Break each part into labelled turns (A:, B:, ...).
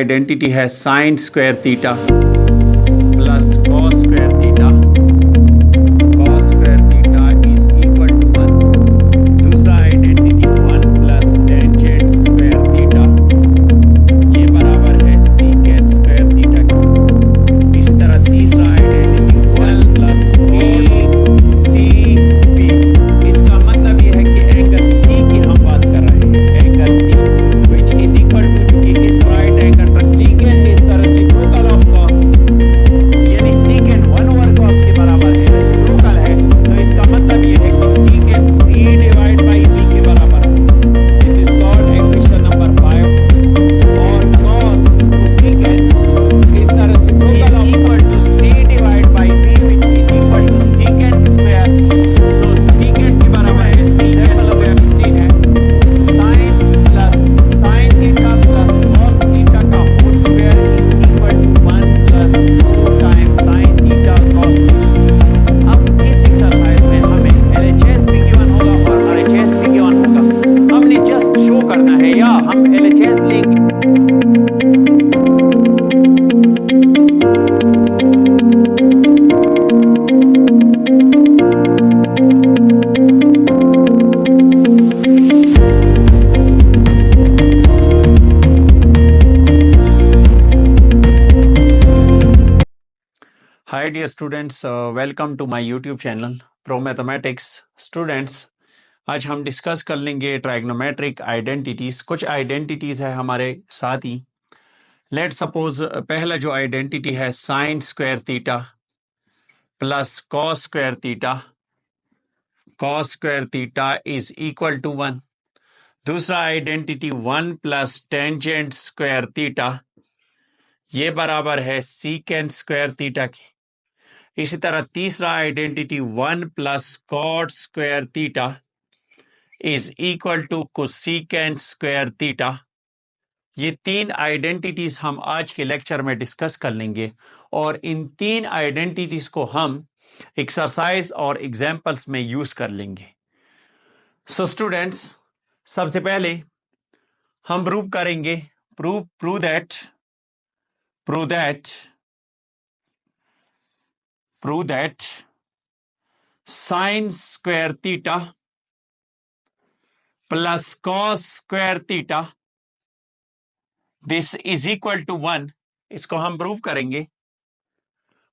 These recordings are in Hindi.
A: आइडेंटिटी है sine square theta plus cos square theta. Cos square theta is equal to 1। दूसरा identity 1 plus tangent square theta, ये बराबर है सीकेंट स्क्वायर थीटा के। इसी तरह तीसरा आइडेंटिटी 1 प्लस ए सी बी। इसका मतलब ये है कि एंगल सी की हम बात कर रहे हैं, angle C which is equal to, क्योंकि इस राइट एंगल पर secant is the reciprocal of cos, यानी secant 1/cos के बराबर है, रेसिप्रोकल है, तो इसका मतलब ये है कि secant c divide by b के बराबर है। This is called equation number 5। और cos cosecant is the reciprocal of equal to c divide by b which is equal to secant square। so secant के बराबर है secant square 16 है। sin plus sin theta plus cos theta का whole square is equal to 1 plus 2 times sin theta cos theta. अब इस एक्सरसाइज में हमें LHS भी गिवन होगा और RHS भी गिवन होगा। हमने जस्ट शो करना है, या हम LHS लेंगे Hi dear students, welcome to my YouTube channel Pro Mathematics। Students, आज हम डिस्कस कर लेंगे ट्राइग्नोमेट्रिक आइडेंटिटीज। कुछ आइडेंटिटीज है हमारे साथ ही। लेट सपोज पहला जो आइडेंटिटी है sine square theta plus cos square theta, cos square theta is equal to 1। दूसरा identity 1 plus tangent square theta, ये बराबर है सीकेंट स्क्वायर थीटा के। इसी तरह तीसरा identity 1 plus cot square theta is equal to cosecant square theta. ये तीन आइडेंटिटीज हम आज के लेक्चर में डिस्कस कर लेंगे और इन तीन आइडेंटिटीज को हम एक्सरसाइज और एग्जाम्पल्स में यूज कर लेंगे। सो स्टूडेंट्स, सबसे पहले हम प्रूव करेंगे, prove that sine square theta plus cos square theta this is equal to 1। इसको हम प्रूव करेंगे।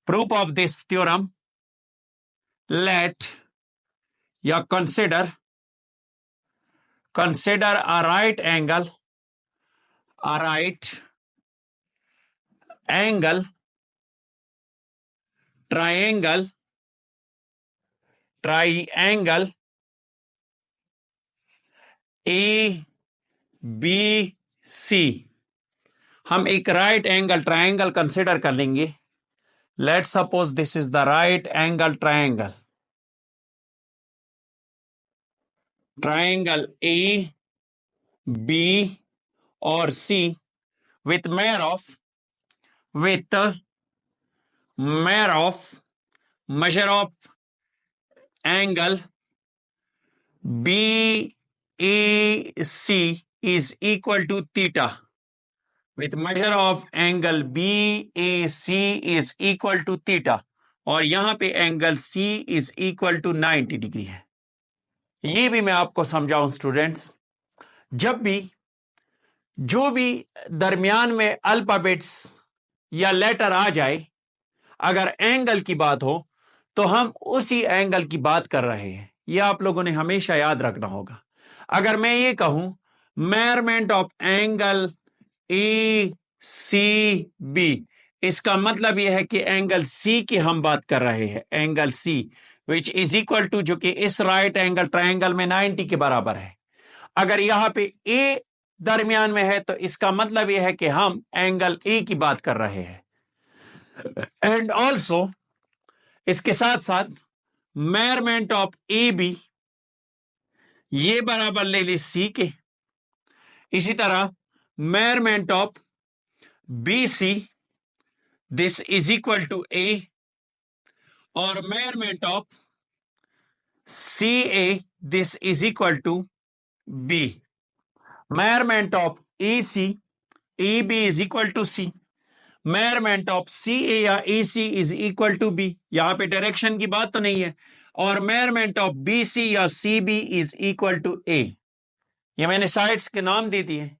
A: Proof of this theorem, let ya consider a right angle triangle A B C। हम एक राइट एंगल ट्रायंगल कंसिडर कर लेंगे। Let suppose this is the right angle triangle A B और C with measure of angle BAC is equal to theta। with measure of angle BAC is equal to theta, और यहां पे angle C is equal to 90 degree है। ये भी मैं आपको समझाऊं स्टूडेंट्स, जब भी जो भी दरमियान में अल्फाबेट्स या लेटर आ जाए, अगर एंगल की बात हो तो हम उसी एंगल की बात कर रहे हैं। यह आप लोगों ने हमेशा याद रखना होगा। अगर मैं ये कहूं measurement of angle A C B, इसका मतलब यह है कि एंगल सी की हम बात कर रहे हैं, angle C which is equal to, जो कि इस राइट एंगल ट्रायंगल में 90 के बराबर है। अगर यहां पे ए दरमियान में है तो इसका मतलब यह है कि हम एंगल ए की बात कर रहे हैं। एंड ऑल्सो इसके साथ साथ मेजरमेंट ऑफ ए बी, ये बराबर ले ली सी के। इसी तरह measurement of B C, this is equal to A, और measurement of C A, this is equal to B. measurement of AC A B is equal to C, measurement of C A या A C is equal to B, यहां पे डायरेक्शन की बात तो नहीं है, और मेजरमेंट ऑफ बी सी या C B is equal to A, ये मैंने साइड्स के नाम दे दिए।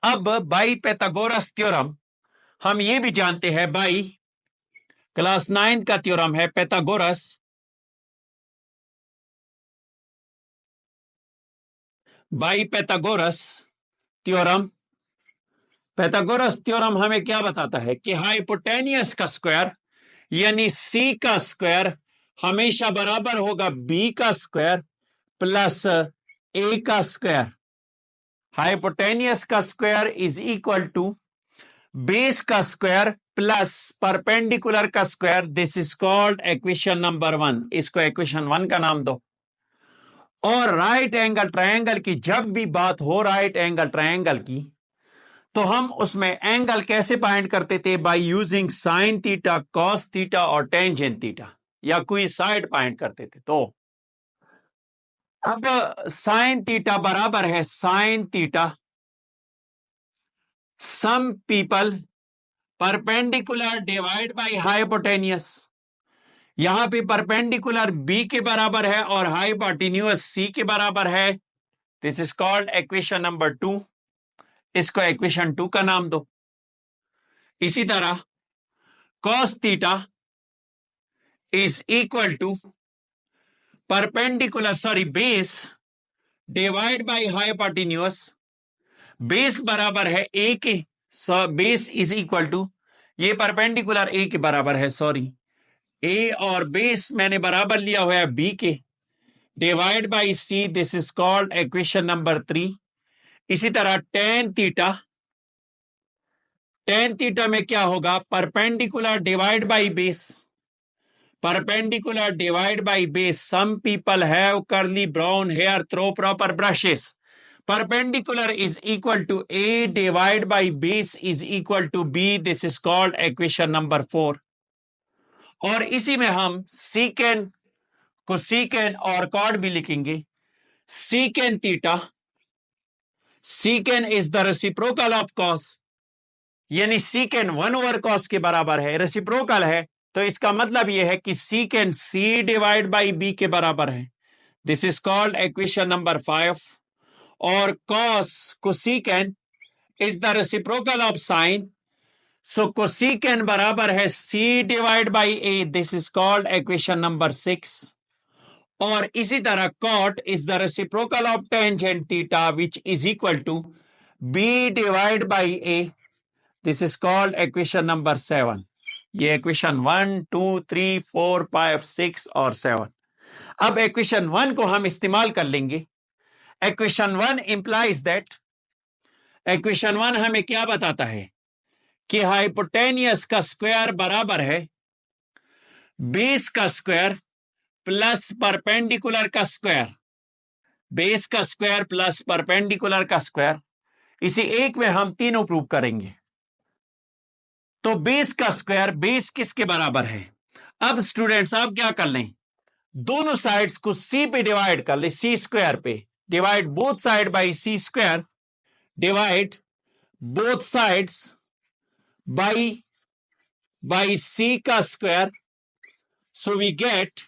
A: अब बाई पैथागोरस थ्योरम हम ये भी जानते हैं, बाई क्लास 9 का थ्योरम है Pythagoras, by Pythagoras theorem. Pythagoras theorem हमें क्या बताता है कि हाइपोटेनियस का स्क्वायर यानी सी का स्क्वायर हमेशा बराबर होगा बी का स्क्वायर प्लस ए का स्क्वायर। हाइपोटेनियस का square is equal to base का स्क्वायर प्लस परपेंडिकुलर का square. This is called equation number 1, इसको इक्वेशन 1 का नाम दो। और राइट एंगल ट्रायंगल की जब भी बात हो राइट एंगल ट्रायंगल की, तो हम उसमें एंगल कैसे फाइंड करते थे? By using sign theta, cos theta और टेंजेंट थीटा, या कोई साइड फाइंड करते थे। तो अब साइन थीटा बराबर है sine theta some people perpendicular divide by hypotenuse. यहां पे परपेंडिकुलर बी के बराबर है और हाइपोटेन्यूअस सी के बराबर है। This is called equation number 2, इसको इक्वेशन 2 का नाम दो। इसी तरह cos theta is equal to perpendicular base divide by hypotenuse. Base बराबर है ए के, बेस इज इक्वल टू, ये परपेंडिकुलर ए के बराबर है, सॉरी, ए और बेस मैंने बराबर लिया हुआ है बी के, divide by C. This is called equation number 3। इसी तरह टेन थीटा, टेन थीटा में क्या होगा? Perpendicular divide by base, perpendicular divide by base. Some people have curly brown hair, throw proper brushes. Perpendicular is equal to A divide by base is equal to B. This is called equation number 4. और इसी में हम secant को secant और कॉड भी लिखेंगे। secant theta, secant is the reciprocal of cos, यानी secant 1 over cos के बराबर है, रेसिप्रोकल है, तो इसका मतलब यह है कि secant C divide by B के बराबर है। This is called equation number 5। और cos cosecant is the reciprocal of sine, so cosecant बराबर है C divide by A। This is called equation number 6। और इसी तरह cot is the reciprocal of tangent theta which is equal to B divide by A। This is called equation number 7। ये इक्वेशन 1, 2, 3, 4, 5, 6 और 7। अब इक्वेशन 1 को हम इस्तेमाल कर लेंगे। इक्वेशन 1 इंप्लाइज दैट, इक्वेशन 1 हमें क्या बताता है कि हाइपोटेनियस का स्क्वायर बराबर है बेस का स्क्वायर प्लस परपेंडिकुलर का स्क्वायर, बेस का स्क्वायर प्लस परपेंडिकुलर का स्क्वायर। इसी एक में हम तीनों प्रूव करेंगे। तो बेस का स्क्वायर, बेस किसके बराबर है? अब स्टूडेंट्स आप क्या कर लें, दोनों साइड्स को सी पे डिवाइड कर ले, सी स्क्वायर पे, divide both side by C square, divide both sides by C का square. So we get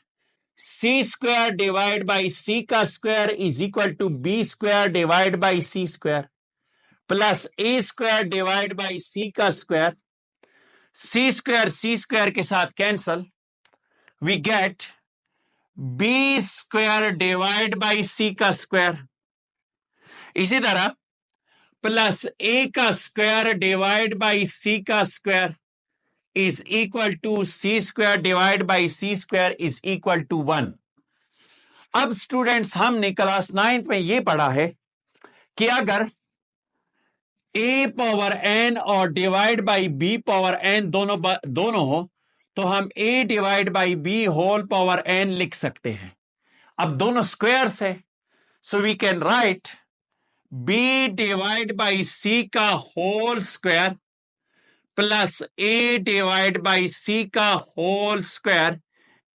A: C square divide by C का square is equal to B square divide by C square plus A square divide by C का स्क्वायर। सी स्क्वायर के साथ cancel, we get B square divide by C का स्क्वायर। इसी तरह प्लस ए का स्क्वायर डिवाइड बाई सी का square is equal to C square divide by C square is equal to 1। अब स्टूडेंट्स हमने क्लास 9th में यह पढ़ा है कि अगर ए पावर एन और divide by B power N दोनों हो तो हम A divide by B whole power N लिख सकते हैं। अब दोनों स्क्वायर्स है, so we can write B divide by C का whole square plus A divide by C का whole square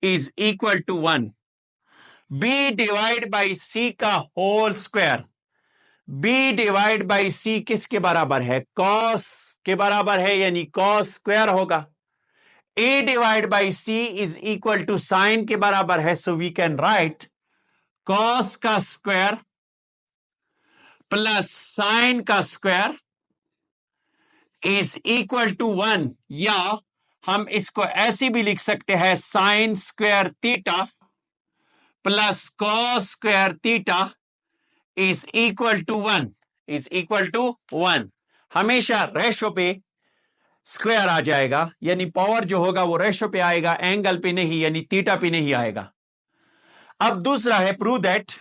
A: is equal to 1। B divide by C का whole square, B divide by C किसके बराबर है? कॉस के बराबर है, यानी कॉस स्क्वायर होगा। A divide by C is equal to sine के बराबर है, so we can write cos का स्क्वायर प्लस साइन का स्क्वायर इज इक्वल टू 1, या हम इसको ऐसी भी लिख सकते हैं, sine square theta plus cos square theta is equal to 1, is equal to 1। हमेशा रेशो पे स्क्वायर आ जाएगा, यानी पावर जो होगा वो रेशो पे आएगा, एंगल पे नहीं, यानी थीटा पे नहीं आएगा। अब दूसरा है प्रूव दैट,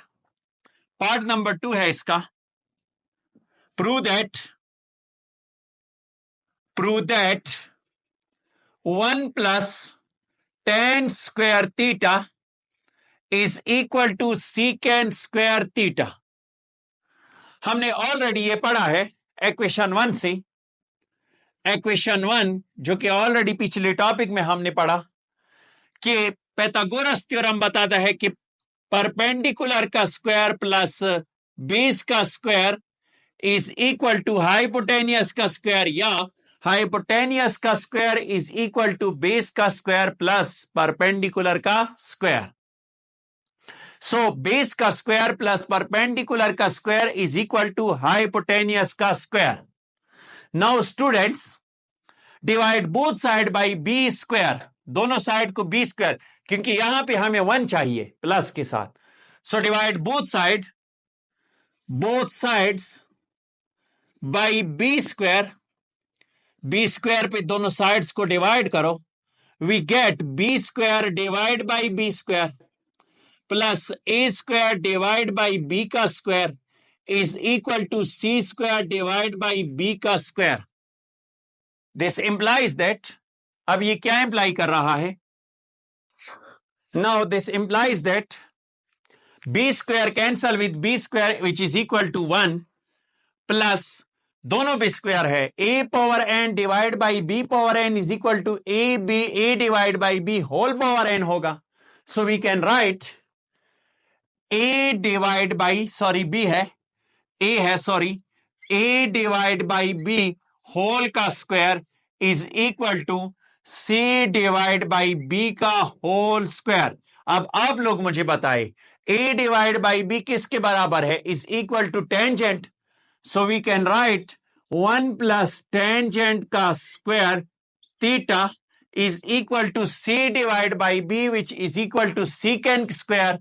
A: पार्ट नंबर 2 है इसका। Prove that 1 plus tan square theta is equal to secant square theta. हमने ऑलरेडी ये पढ़ा है इक्वेशन 1 से। इक्वेशन 1 जो कि ऑलरेडी पिछले टॉपिक में हमने पढ़ा कि पाइथागोरस थ्योरम बताता है कि परपेंडिकुलर का स्क्वायर प्लस बेस का square is equal to hypotenuse का स्क्वायर, या हाइपोटेनियस का square is equal to base का स्क्वायर प्लस परपेंडिकुलर का स्क्वायर। सो बेस का स्क्वायर प्लस परपेंडिकुलर का square is equal to hypotenuse का square. Now students, divide both side by B square, दोनों साइड को बी स्क्वायर, क्योंकि यहां पे हमें 1 चाहिए प्लस के साथ। So divide both sides by B square, B square पे दोनों साइड्स को डिवाइड करो, we get B square divide by B square plus A square divide by B का square is equal to C square divide by B का स्क्वायर। दिस इंप्लाइज दैट, अब ये क्या इंप्लाई कर रहा है? Now this implies that B square cancel with B square which is equal to 1 plus दोनों भी स्क्वायर है, a power n divide by b power n is equal to a divide by b whole power n होगा। So we can write a divide by, sorry b है, a है, sorry, a divide by b whole का square is equal to c divide by b का होल स्क्वायर। अब आप लोग मुझे बताएं, a डिवाइड बाई b किसके बराबर है? Is equal to tangent. So we can write 1 plus tangent का square theta is equal to c divided by b which is equal to secant square.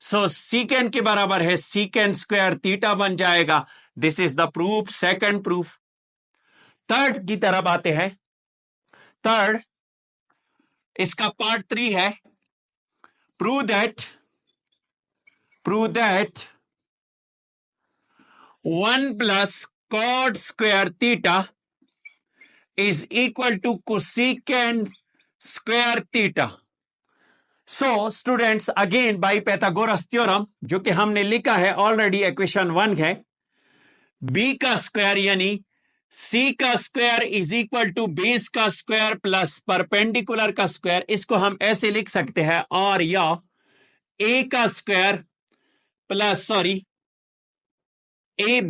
A: So secant के बराबर है secant square theta बन जाएगा। This is the proof, second proof। Third की तरफ आते हैं। थर्ड इसका पार्ट 3 है। Prove that 1 plus cot square theta is equal to cosecant square theta. So students, again by Pythagoras theorem, जो कि हमने लिखा है ऑलरेडी, इक्वेशन 1 है, b का स्क्वायर यानी c का square is equal to base का स्क्वायर प्लस परपेंडिकुलर का स्क्वायर। इसको हम ऐसे लिख सकते हैं, और या a का स्क्वायर प्लस, सॉरी, a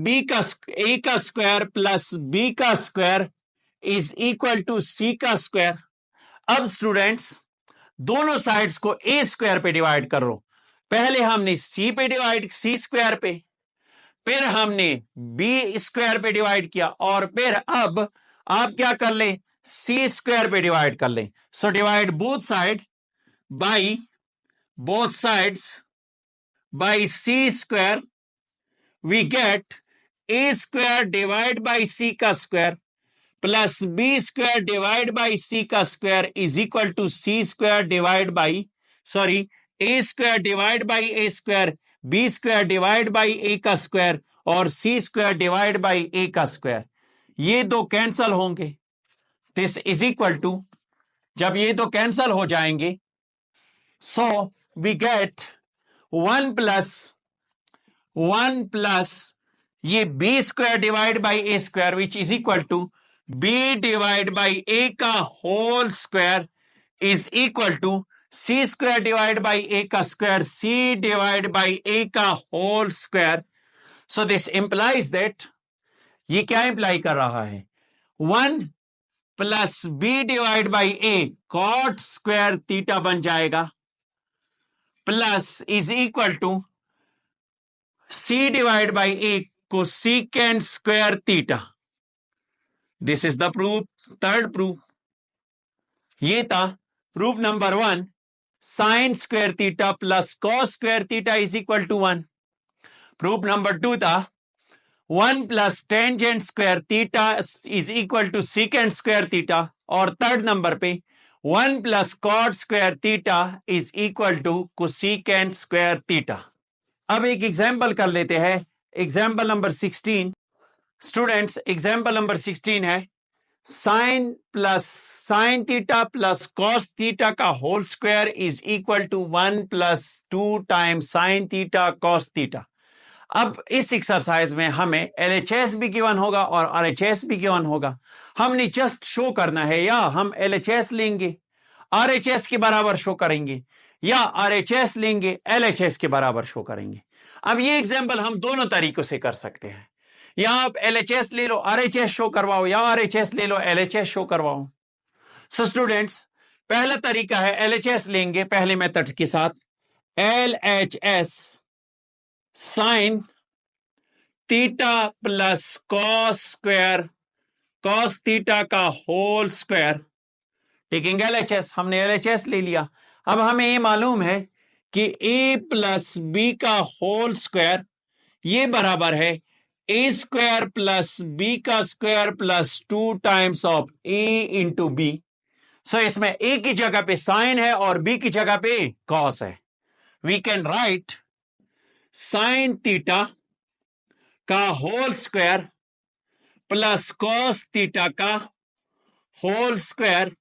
A: का स्क्वायर प्लस b का square is equal to c का स्क्वायर। अब स्टूडेंट्स, दोनों साइड्स को a स्क्वायर पे डिवाइड कर लो। पहले हमने c पे डिवाइड, c स्क्वायर पे, फिर हमने b स्क्वायर पे डिवाइड किया, और फिर अब आप क्या कर ले, c स्क्वायर पे डिवाइड कर ले। So divide both sides by c square, we get a square divided by c का square plus b square divide by c का square is equal to c square divide by, sorry, a square divide by a square, b square divide by a का स्क्वायर और c square divide by a का स्क्वायर। ये दो कैंसल होंगे। दिस इज इक्वल टू, जब ये दो कैंसल हो जाएंगे, सो वी गेट 1 प्लस ये b square divide by A square which is equal to b divide by A का whole square is equal to c square divide by A का square, c divide by A का whole square. So this implies that, ये क्या इंप्लाई कर रहा है, 1 plus B divide by A cot square theta बन जाएगा, plus is equal to C divide by A को secant square theta. This is the proof, third proof. ये था proof number 1, sine square theta plus cos square theta is equal to 1। Proof number 2 था 1 plus tangent square theta is equal to secant square theta, और थर्ड नंबर पे 1 plus cot square theta is equal to cosecant square theta. अब एक एग्जाम्पल कर लेते हैं, example number 16। Students, example number 16 है sine theta plus cos theta का whole square is equal to 1 plus 2 times sine theta cos theta. अब इस एक्सरसाइज में हमें LHS भी गिवन होगा और RHS भी गिवन होगा। हमने जस्ट शो करना है, या हम LHS लेंगे RHS के बराबर शो करेंगे, या RHS लेंगे LHS के बराबर शो करेंगे। अब ये एग्जाम्पल हम दोनों तरीकों से कर सकते हैं, या आप LHS ले लो RHS शो करवाओ, या RHS ले लो LHS शो करवाओ। सो स्टूडेंट्स, पहला तरीका है LHS लेंगे पहले मेथड के साथ, LHS sign theta plus cos square cos theta का होल स्क्वायर, टेकिंग LHS। हमने LHS ले लिया। अब हमें ये मालूम है कि a प्लस बी का होल स्क्वायर ये बराबर है a स्क्वायर प्लस b का square plus 2 times of a into B. So इसमें a की जगह पे साइन है और b की जगह पे कॉस है। We can write sine theta का whole square plus cos theta का whole square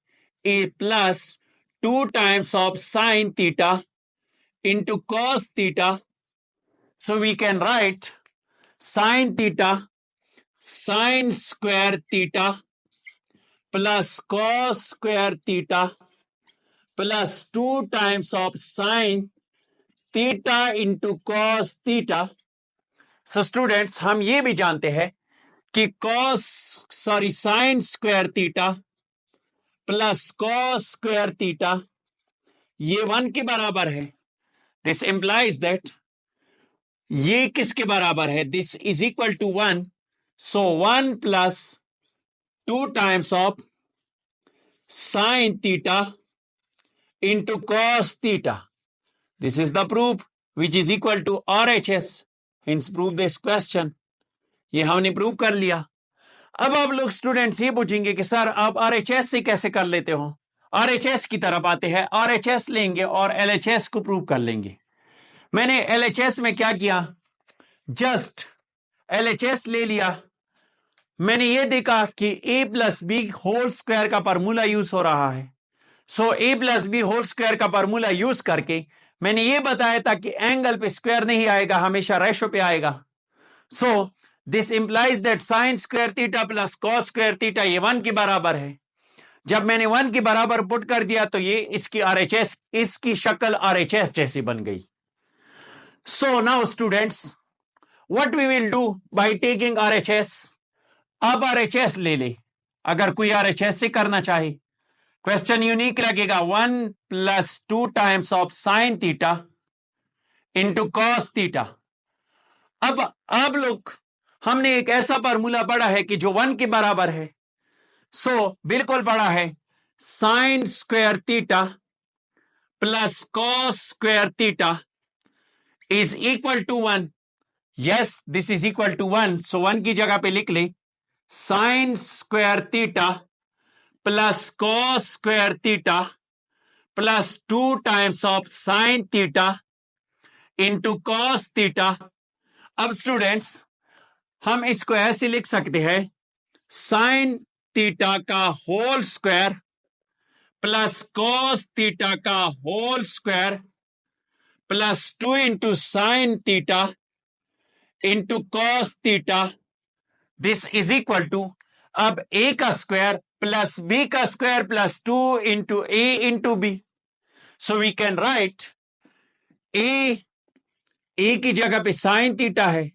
A: a plus 2 times of sine theta into cos theta. So we can write sin theta sin square theta plus cos square theta plus 2 times of sin theta into cos theta. So students, हम ये भी जानते हैं कि sin square theta plus cos square theta ये 1 के बराबर है। This implies that ये किसके बराबर है, this is equal to 1, so 1 plus 2 times of sin theta into cos theta. This is the proof which is equal to RHS. Hence prove this question. ये हमने प्रूव कर लिया। अब आप लोग स्टूडेंट्स ये पूछेंगे कि सर आप RHS से कैसे कर लेते हो। RHS की तरफ आते हैं, RHS लेंगे और LHS को प्रूव कर लेंगे। मैंने LHS में क्या किया, जस्ट LHS ले लिया। मैंने ये देखा कि a plus B whole square का फॉर्मूला यूज हो रहा है। सो a plus B whole square का फॉर्मूला यूज करके मैंने ये बताया था कि एंगल पे स्क्वायर नहीं आएगा, हमेशा रेशो पे आएगा। सो this implies that sine square theta plus cos square theta ये 1 के बराबर है। जब मैंने 1 के बराबर पुट कर दिया तो ये इसकी RHS, इसकी शक्ल RHS जैसी बन गई। So now students, what we will do by taking RHS। अब RHS ले ले, अगर कोई RHS से करना चाहे। क्वेश्चन यूनिक लगेगा, 1 plus 2 times of sine theta into cos theta. अब लोग हमने एक ऐसा फॉर्मूला पढ़ा है कि जो 1 के बराबर है। सो बिल्कुल पढ़ा है, sine square theta plus cos square theta is equal to 1। Yes, this is equal to 1। So 1 की जगह पे लिख ले sine square theta plus cos square theta plus 2 times of sine theta into cos theta. अब स्टूडेंट्स हम इसको ऐसे लिख सकते हैं, साइन थीटा का whole square plus cos theta का whole square plus 2 into sine theta into cos theta. This is equal to, अब a का स्क्वायर प्लस b का square plus 2 into a into b। So we can write a की जगह पे साइन थीटा है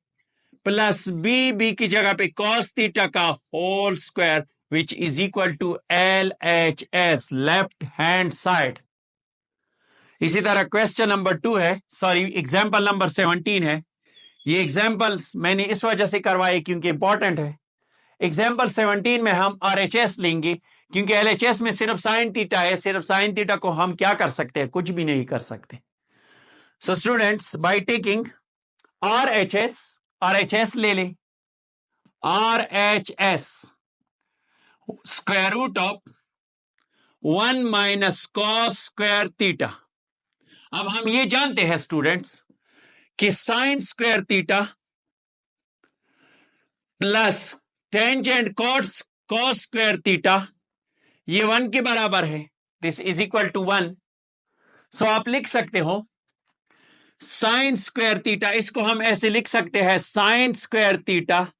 A: प्लस बी की जगह पे कॉस थीटा का whole square which is equal to LHS, left hand side. इसी तरह क्वेश्चन नंबर 2 है, सॉरी एग्जाम्पल नंबर 17 है। ये एग्जाम्पल्स मैंने इस वजह से करवाए क्योंकि इंपॉर्टेंट है। एग्जाम्पल 17 में हम RHS लेंगे क्योंकि LHS में सिर्फ साइन थीटा है, सिर्फ साइन थीटा को हम क्या कर सकते हैं, कुछ भी नहीं कर सकते। So students, by taking RHS ले लें, RHS square root of 1 minus cos square theta. अब हम ये जानते हैं स्टूडेंट्स कि sine square theta plus tangent cos square theta ये 1 के बराबर है, दिस इज इक्वल टू 1। सो आप लिख सकते हो साइन स्क्वायर थीटा, इसको हम ऐसे लिख सकते हैं, sine square theta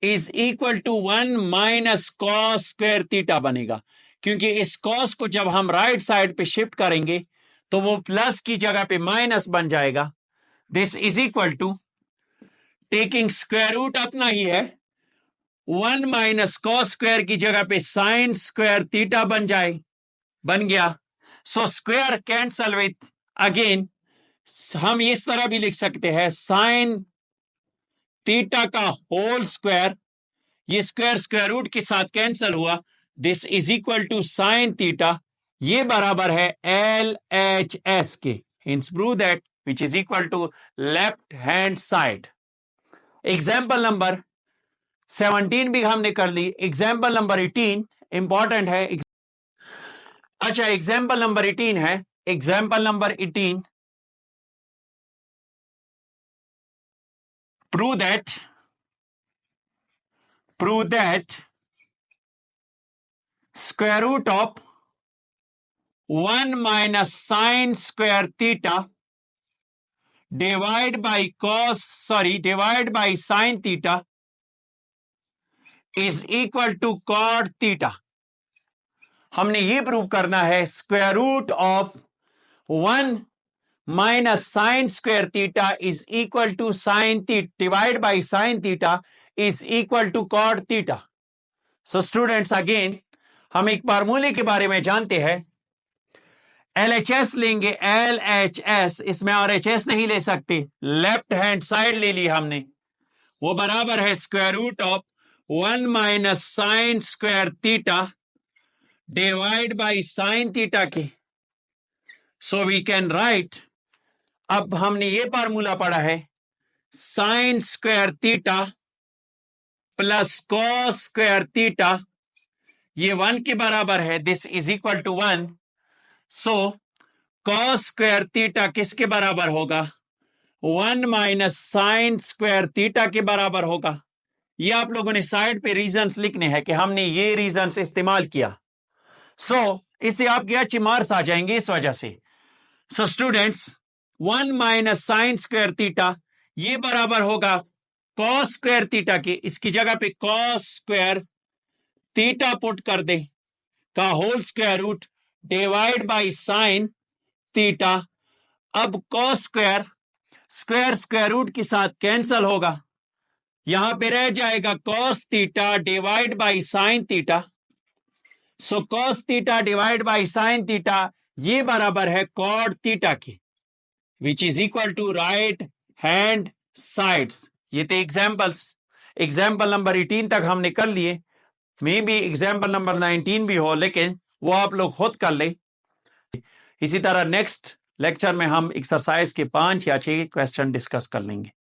A: is equal to 1 minus cos square theta बनेगा, क्योंकि इस कॉस को जब हम राइट साइड पे शिफ्ट करेंगे तो वो प्लस की जगह पे माइनस बन जाएगा। This is equal to, taking square root अपना ही है, 1 माइनस कॉस स्क्वायर की जगह पे साइन स्क्वायर थीटा बन गया। So square cancel with, again हम इस तरह भी लिख सकते हैं, साइन थीटा का होल स्क्वायर, ये स्क्वायर स्क्वायर रूट के साथ कैंसल हुआ, this is equal to sine theta, ये बराबर है LHS के, hence prove that which is equal to left hand side. Example number 17 भी हमने कर ली। एग्जाम्पल नंबर 18 इंपॉर्टेंट है। अच्छा, एग्जाम्पल नंबर 18 है, example number 18, prove that square root of 1 minus sine square theta divide by sine theta is equal to cot theta। हमने ये प्रूव करना है square root of 1 minus sine square theta is equal to sine theta divide by sine theta is equal to cot theta. So students, again हम एक फार्मूले के बारे में जानते हैं, LHS लेंगे, LHS, इसमें RHS नहीं ले सकते, लेफ्ट हैंड साइड ले ली हमने, वो बराबर है square root of 1 minus sine square theta divide by sine theta के। सो वी कैन राइट, अब हमने ये फार्मूला पढ़ा है, sine square theta plus cos square theta, ये 1 के बराबर है, this is equal to 1। So cos square theta किसके बराबर होगा, 1 माइनस साइन स्क्वायर थीटा के बराबर होगा। ये आप लोगों ने साइड पे रीजंस लिखने हैं कि हमने ये रीजंस इस्तेमाल किया। सो इससे आपके अच्छे मार्क्स आ जाएंगे इस वजह से। So students, 1 minus sine square theta ये बराबर होगा कॉस स्क्वायर थीटा के, इसकी जगह पे कॉस स्क्वायर थीटा पुट कर दे का whole square root divide by sine theta. अब cos square square square root के साथ कैंसल होगा, यहां पे रह जाएगा cos theta divide by sine theta. So cos theta divide by sine theta ये बराबर है कॉट थीटा के, which is equal to right hand sides. ये थे एग्जाम्पल्स, एग्जाम्पल नंबर 18 तक हमने कर लिए, मे बी एग्जाम्पल नंबर 19 भी हो, लेकिन वो आप लोग खुद कर ले। इसी तरह नेक्स्ट लेक्चर में हम एक्सरसाइज के 5 या 6 क्वेश्चन डिस्कस कर लेंगे।